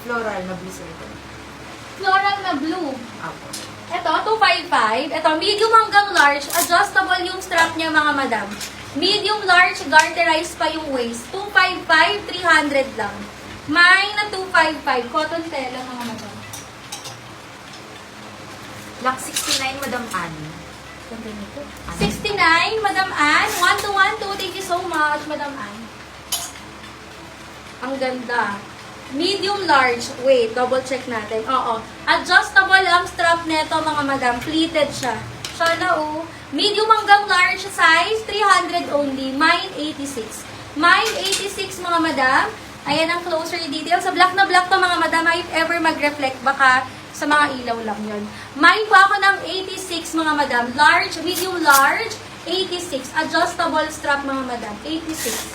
Floral na blue sir. Floral na blue. Apo. Ito, 255. Ito, medium hanggang large. Adjustable yung strap niya, mga madam. Medium, large, garterized pa yung waist. 255, 300 lang. May na 255. Cotton tela, mga madam. Lock 69, Madam Anne. Ganda nito. 69, Madam Anne. 1212. Thank you so much, Madam Anne. Ang ganda. Medium large. Wait, double check natin. Oo. Adjustable ang strap nito, mga madam. Pleated siya. Sana medium hanggang large size, 300 only. Mine 86. Mine 86, mga madam. Ayan ang closer details. Sa black na black to, mga madam. If ever mag-reflect, baka sa mga ilaw lang yon. Mine po ako ng 86, mga madam. Large, medium large, 86. Adjustable strap, mga madam. 86.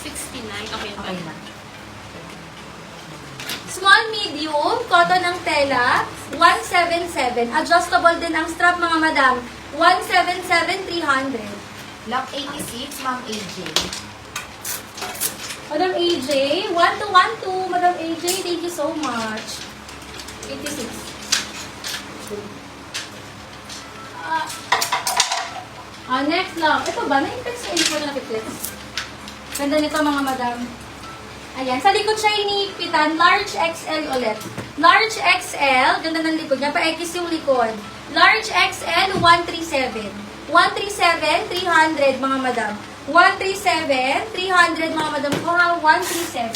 69. Okay, Okay na. Small, medium, cotton ng tela, 177. Adjustable din ang strap, mga madam. 177, 300. Lock 86, Ma'am AJ. Madam AJ, 1212. Madam AJ, thank you so much. 86. Next lang. Ito ba? Na-flex na hindi ko na na-flex. Ganda nito, mga madam. Ayan. Sa likod siya inipitan. Large XL ulit. Large XL. Ganda ng likod niya. Pa-X yung likod. Large XL, 137. 137, 300, mga madam. 137, 300, mga madam ko ha. 137.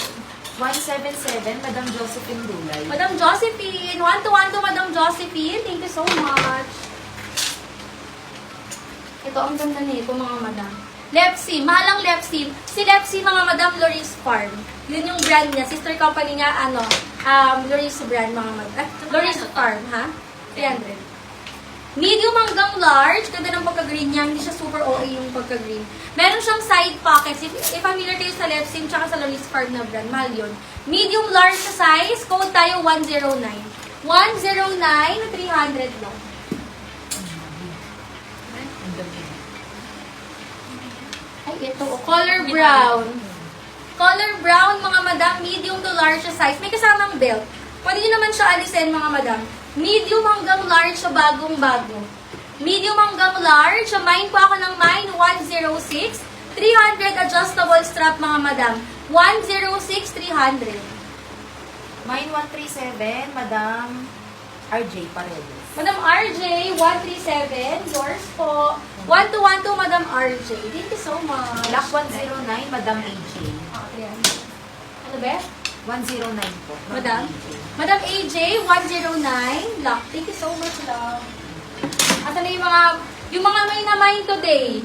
177, Madam Josephine Dulay. Madam Josephine. 1212, Madam Josephine. Thank you so much. Ito, ang ganda nito, mga madam. Lepsi. Mahalang Lepsi. Si Lepsi, mga madam, Loris Farm. Yun yung brand niya. Sister company niya, Loris brand, mga madam. Loris Farm, ha? 300. Medium hanggang large. Ganda ng pagka-green niya. Hindi siya super OA yung pagka-green. Meron siyang side pockets. If familiar kayo sa Lepsi, tsaka sa Loris Farm na brand, mahal yun. Medium large sa size. Code tayo 109. 109, 300 lang. Ay, ito. Color brown. Color brown, mga madam. Medium to large sa size. May kasamang belt. Pwede nyo naman siya alisin, mga madam. Medium hanggang large sa bagong-bago. Medium hanggang large. Mine po ako ng mine, 106. 300 adjustable strap, mga madam. 106, 300. Mine 137, Madam RJ Paredes. Madam RJ, 137. Yours po. 1212, Madam RJ. Thank you so much. Lock 109, Madam AJ. Ayan. Ano ba? 109 po. Madam? AJ. Madam AJ, 109. Lock. Thank you so much, love. Asan na yung mga may na-mine today?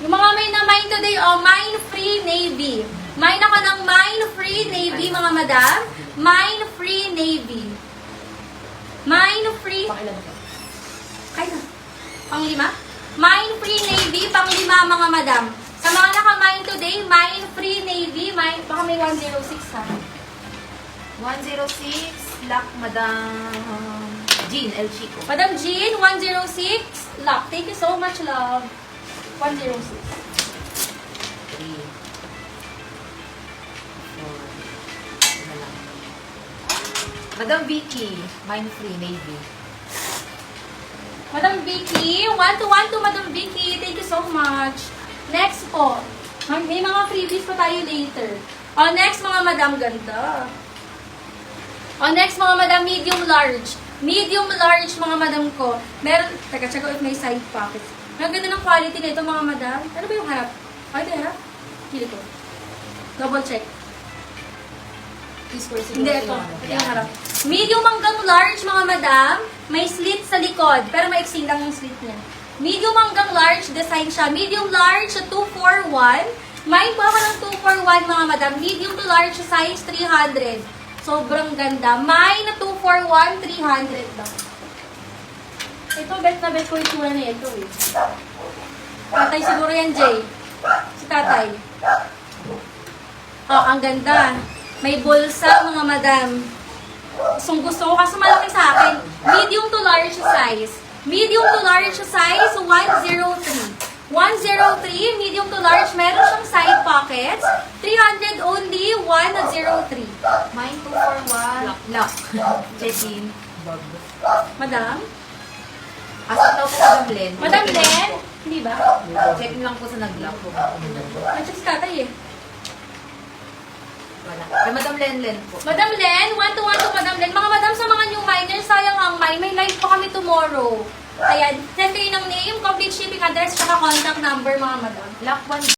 Yung mga may na-mine today, mine free navy. Mine ako ng mine free navy, mga madam. Mine free navy. Mine free. Ay na. Pang-lima? Mine free navy, pang-lima, mga madam. Sa mga naka-mine today, mine free navy, baka may 106 ha. 106, Lock Madam Jean El Chico. Madam Jean, 106. Lock. Thank you so much, love. 106. 3, 4, Madam Vicky, Mine Free Navy. Madam Vicky, 1212, Madam Vicky. Thank you so much. Next po. May mga freebies pa tayo later. Next, mga madam, ganda. Next, mga madam, medium large. Medium large, mga madam ko. Meron, check ko if may side pockets. Ang ganda ng quality nito, mga madam. Ano ba yung harap? Ay, ito yung harap? Kili ko. Double check. Hindi, ito. Ito yung harap. Medium hanggang large, mga madam. May slit sa likod. Pero maiksing lang yung slit niya. Medium hanggang large, design siya. Medium large, 241. Mine po ako ng 241, mga madam. Medium to large, size 300. Sobrang ganda. Mine na 241, 300 lang. Ito, bet na bet ko yung tura na ito eh. Tatay siguro yan, Jay. Si tatay. Ang ganda. May bulsa, mga madam. Gusto ko kasi malaki sa akin. Medium to large size. Medium to large size, 103. 103, medium to large. Meron siyang side pockets. 300 only, 103. Mine 241. Lock. Check-in. Madam? Asa daw po Madam Len? Madam Len? Hindi ba? Check lang po sa nag-lock. Nandiyan si tatay eh. Wala. Kay Madam Len po. Madam Len, 1 to Madam Len. Mga madam, sa mga new miners, sayang ang mine. May live pa kami tomorrow. Ayan, send kayo ng name, complete shipping address, tsaka contact number, mga madam. Lock 1.